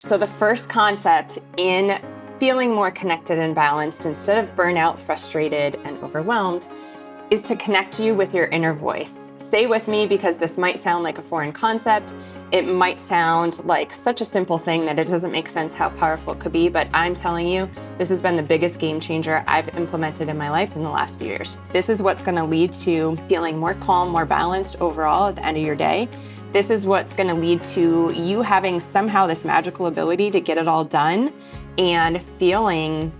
So the first concept in feeling more connected and balanced instead of burnout, frustrated, and overwhelmed is to connect you with your inner voice. Stay with me because this might sound like a foreign concept. It might sound like such a simple thing that it doesn't make sense how powerful it could be, but I'm telling you, this has been the biggest game changer I've implemented in my life in the last few years. This is what's gonna lead to feeling more calm, more balanced overall at the end of your day. This is what's gonna lead to you having somehow this magical ability to get it all done and feeling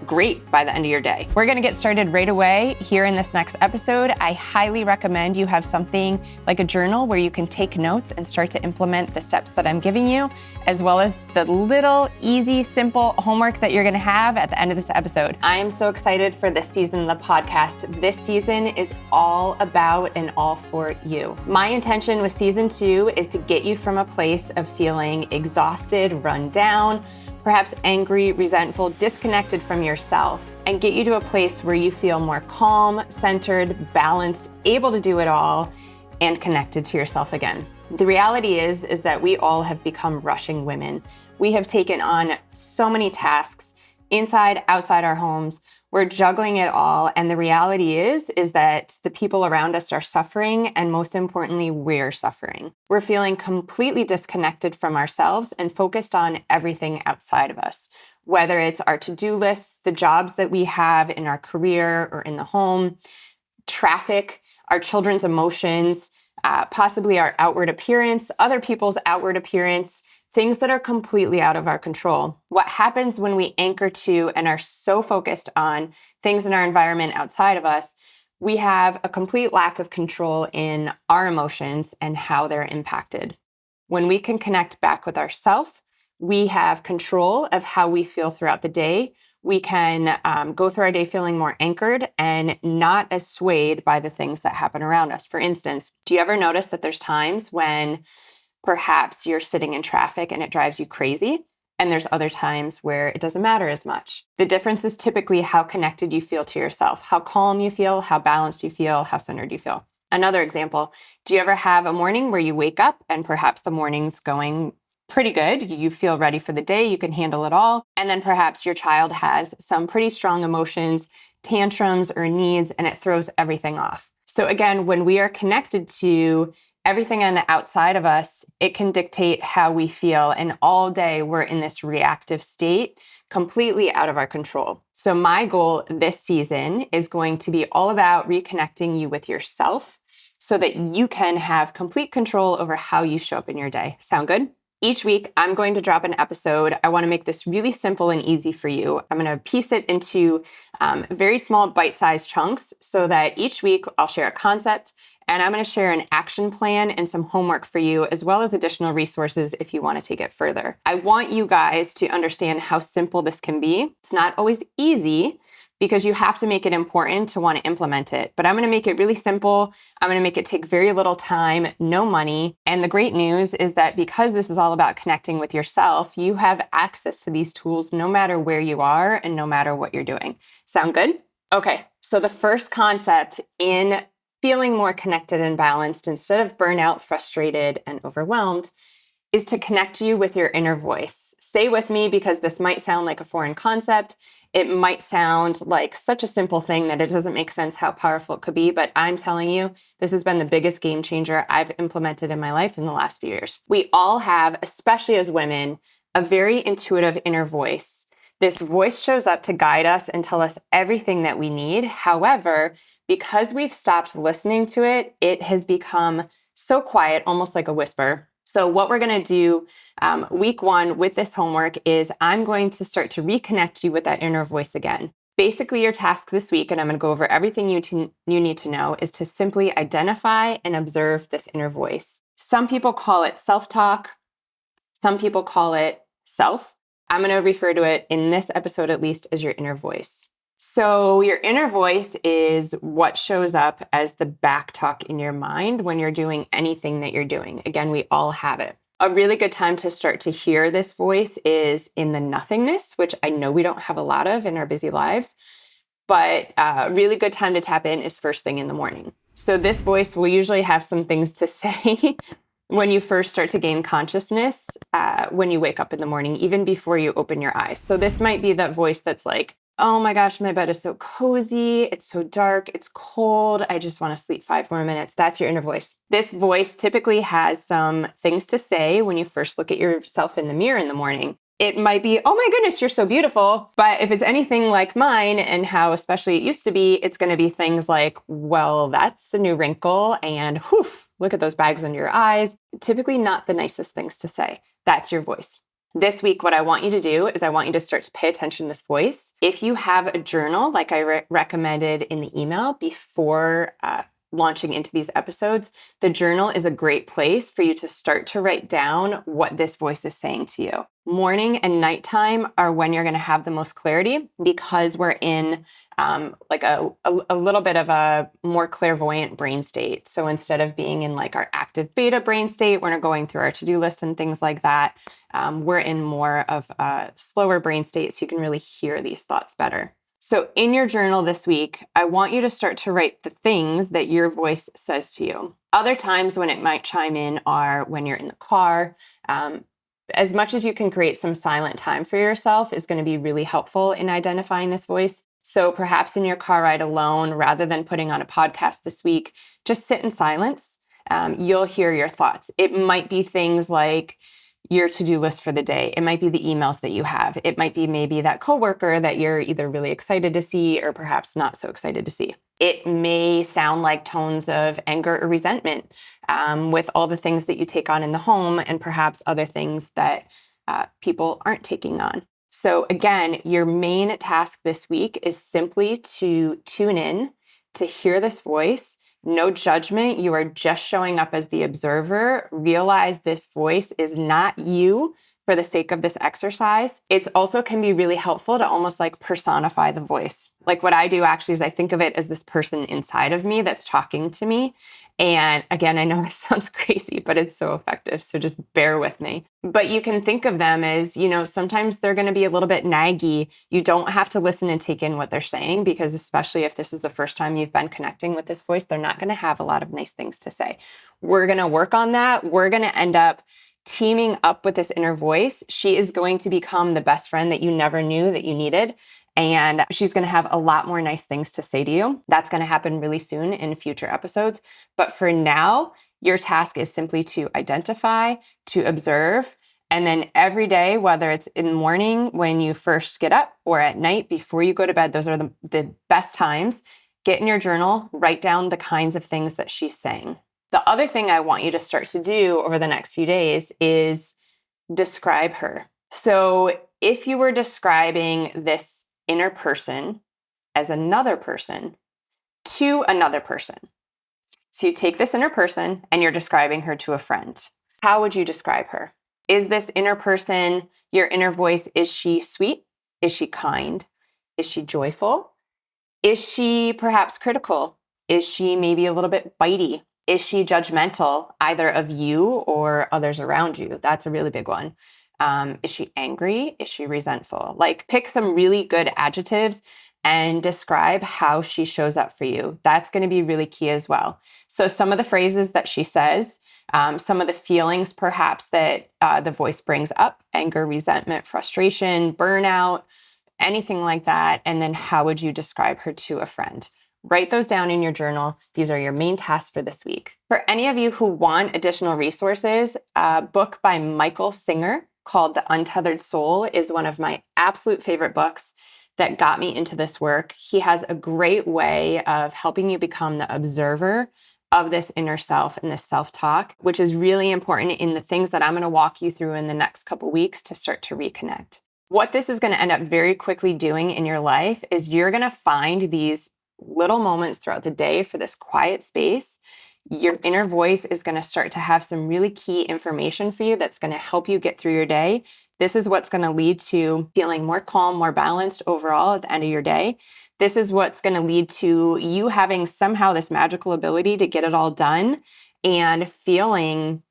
great by the end of your day. We're gonna get started right away here in this next episode. I highly recommend you have something like a journal where you can take notes and start to implement the steps that I'm giving you, as well as the little, easy, simple homework that you're gonna have at the end of this episode. I am so excited for this season of the podcast. This season is all about and all for you. My intention with season 2 is to get you from a place of feeling exhausted, run down, perhaps angry, resentful, disconnected from yourself, and get you to a place where you feel more calm, centered, balanced, able to do it all, and connected to yourself again. The reality is that we all have become rushing women. We have taken on so many tasks inside, outside our homes. We're juggling it all. And the reality is that the people around us are suffering. And most importantly, we're suffering. We're feeling completely disconnected from ourselves and focused on everything outside of us, whether it's our to-do lists, the jobs that we have in our career or in the home, traffic, our children's emotions, possibly our outward appearance, other people's outward appearance, things that are completely out of our control. What happens when we anchor to and are so focused on things in our environment outside of us, we have a complete lack of control in our emotions and how they're impacted. When we can connect back with ourselves, we have control of how we feel throughout the day. We can go through our day feeling more anchored and not as swayed by the things that happen around us. For instance, do you ever notice that there's times when perhaps you're sitting in traffic and it drives you crazy, and there's other times where it doesn't matter as much? The difference is typically how connected you feel to yourself, how calm you feel, how balanced you feel, how centered you feel. Another example, do you ever have a morning where you wake up and perhaps the morning's going pretty good, you feel ready for the day, you can handle it all, and then perhaps your child has some pretty strong emotions, tantrums, or needs, and it throws everything off? So again, when we are connected to everything on the outside of us, it can dictate how we feel. And all day we're in this reactive state, completely out of our control. So my goal this season is going to be all about reconnecting you with yourself so that you can have complete control over how you show up in your day. Sound good? Each week, I'm going to drop an episode. I want to make this really simple and easy for you. I'm going to piece it into very small bite-sized chunks so that each week I'll share a concept and I'm going to share an action plan and some homework for you, as well as additional resources if you want to take it further. I want you guys to understand how simple this can be. It's not always easy, because you have to make it important to want to implement it. But I'm going to make it really simple. I'm going to make it take very little time, no money. And the great news is that because this is all about connecting with yourself, you have access to these tools no matter where you are and no matter what you're doing. Sound good? Okay, so the first concept in feeling more connected and balanced instead of burnout, frustrated, and overwhelmed is to connect you with your inner voice. Stay with me because this might sound like a foreign concept. It might sound like such a simple thing that it doesn't make sense how powerful it could be, but I'm telling you, this has been the biggest game changer I've implemented in my life in the last few years. We all have, especially as women, a very intuitive inner voice. This voice shows up to guide us and tell us everything that we need. However, because we've stopped listening to it, it has become so quiet, almost like a whisper. So what we're going to do week 1 with this homework is I'm going to start to reconnect you with that inner voice again. Basically, your task this week, and I'm going to go over everything you need to know, is to simply identify and observe this inner voice. Some people call it self-talk. Some people call it self. I'm going to refer to it in this episode, at least, as your inner voice. So your inner voice is what shows up as the back talk in your mind when you're doing anything that you're doing. Again, we all have it. A really good time to start to hear this voice is in the nothingness, which I know we don't have a lot of in our busy lives, but a really good time to tap in is first thing in the morning. So this voice will usually have some things to say when you first start to gain consciousness, when you wake up in the morning, even before you open your eyes. So this might be that voice that's like, oh my gosh, my bed is so cozy. It's so dark. It's cold. I just want to sleep 5 more minutes. That's your inner voice. This voice typically has some things to say when you first look at yourself in the mirror in the morning. It might be, oh my goodness, you're so beautiful. But if it's anything like mine and how especially it used to be, it's going to be things like, well, that's a new wrinkle. And whew, look at those bags under your eyes. Typically not the nicest things to say. That's your voice. This week, what I want you to do is I want you to start to pay attention to this voice. If you have a journal, like I recommended in the email before launching into these episodes, the journal is a great place for you to start to write down what this voice is saying to you. Morning and nighttime are when you're going to have the most clarity because we're in like a little bit of a more clairvoyant brain state. So instead of being in like our active beta brain state, when we're going through our to-do list and things like that, we're in more of a slower brain state so you can really hear these thoughts better. So in your journal this week, I want you to start to write the things that your voice says to you. Other times when it might chime in are when you're in the car. As much as you can create some silent time for yourself is going to be really helpful in identifying this voice. So perhaps in your car ride alone, rather than putting on a podcast this week, just sit in silence. You'll hear your thoughts. It might be things like your to-do list for the day. It might be the emails that you have. It might be maybe that coworker that you're either really excited to see or perhaps not so excited to see. It may sound like tones of anger or resentment with all the things that you take on in the home and perhaps other things that people aren't taking on. So again, your main task this week is simply to tune in, to hear this voice. No judgment. You are just showing up as the observer. Realize this voice is not you for the sake of this exercise. It also can be really helpful to almost like personify the voice. Like what I do actually is I think of it as this person inside of me that's talking to me. And again, I know this sounds crazy, but it's so effective. So just bear with me. But you can think of them as, sometimes they're going to be a little bit naggy. You don't have to listen and take in what they're saying because especially if this is the first time you've been connecting with this voice, they're not going to have a lot of nice things to say. We're going to work on that. We're going to end up teaming up with this inner voice. She is going to become the best friend that you never knew that you needed. And she's going to have a lot more nice things to say to you. That's going to happen really soon in future episodes. But for now, your task is simply to identify, to observe, and then every day, whether it's in the morning when you first get up or at night before you go to bed, those are the best times. Get in your journal, write down the kinds of things that she's saying. The other thing I want you to start to do over the next few days is describe her. So if you were describing this inner person as another person to another person, so you take this inner person and you're describing her to a friend, how would you describe her? Is this inner person, your inner voice, is she sweet? Is she kind? Is she joyful? Is she perhaps critical? Is she maybe a little bit bitey? Is she judgmental either of you or others around you? That's a really big one. Is she angry? Is she resentful? Like pick some really good adjectives and describe how she shows up for you. That's going to be really key as well. So some of the phrases that she says, some of the feelings perhaps that the voice brings up, anger, resentment, frustration, burnout, anything like that. And then how would you describe her to a friend? Write those down in your journal. These are your main tasks for this week. For any of you who want additional resources, a book by Michael Singer called The Untethered Soul is one of my absolute favorite books that got me into this work. He has a great way of helping you become the observer of this inner self and this self-talk, which is really important in the things that I'm going to walk you through in the next couple weeks to start to reconnect. What this is going to end up very quickly doing in your life is you're going to find these little moments throughout the day for this quiet space. Your inner voice is going to start to have some really key information for you that's going to help you get through your day. This is what's going to lead to feeling more calm, more balanced overall at the end of your day. This is what's going to lead to you having somehow this magical ability to get it all done and feeling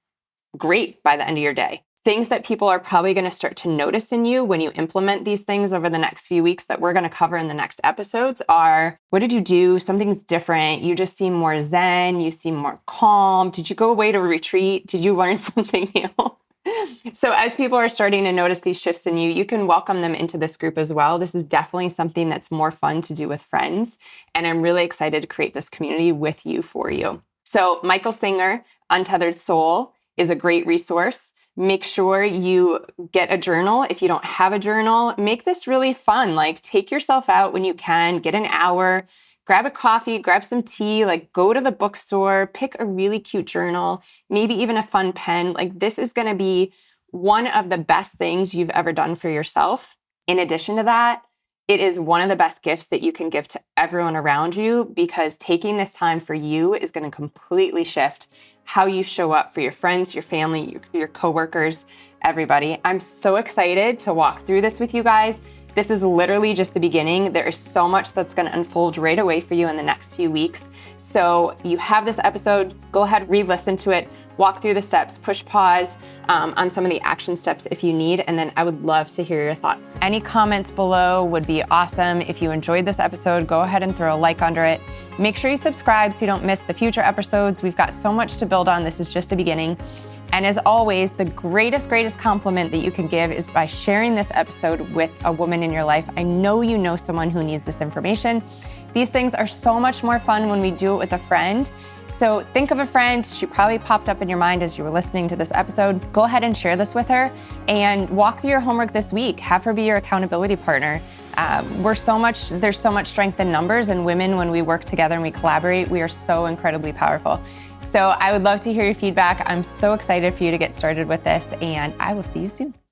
great by the end of your day. Things that people are probably going to start to notice in you when you implement these things over the next few weeks that we're going to cover in the next episodes are, what did you do? Something's different. You just seem more zen. You seem more calm. Did you go away to retreat? Did you learn something new? So as people are starting to notice these shifts in you, you can welcome them into this group as well. This is definitely something that's more fun to do with friends. And I'm really excited to create this community with you for you. So Michael Singer, Untethered Soul, is a great resource. Make sure you get a journal. If you don't have a journal, make this really fun. Like, take yourself out when you can, get an hour, grab a coffee, grab some tea, like go to the bookstore, pick a really cute journal, maybe even a fun pen. Like, this is going to be one of the best things you've ever done for yourself. In addition to that, it is one of the best gifts that you can give to everyone around you, because taking this time for you is going to completely shift how you show up for your friends, your family, your coworkers, everybody. I'm so excited to walk through this with you guys. This is literally just the beginning. There is so much that's going to unfold right away for you in the next few weeks. So you have this episode, go ahead, re-listen to it, walk through the steps, push pause on some of the action steps if you need, and then I would love to hear your thoughts. Any comments below would be awesome. If you enjoyed this episode, go ahead and throw a like under it. Make sure you subscribe so you don't miss the future episodes. We've got so much to build on. This is just the beginning. And as always, the greatest compliment that you can give is by sharing this episode with a woman in your life. I know you know someone who needs this information. These things are so much more fun when we do it with a friend. So think of a friend. She probably popped up in your mind as you were listening to this episode. Go ahead and share this with her and walk through your homework this week. Have her be your accountability partner. There's so much strength in numbers, and women, when we work together and we collaborate, we are so incredibly powerful. So I would love to hear your feedback. I'm so excited for you to get started with this, and I will see you soon.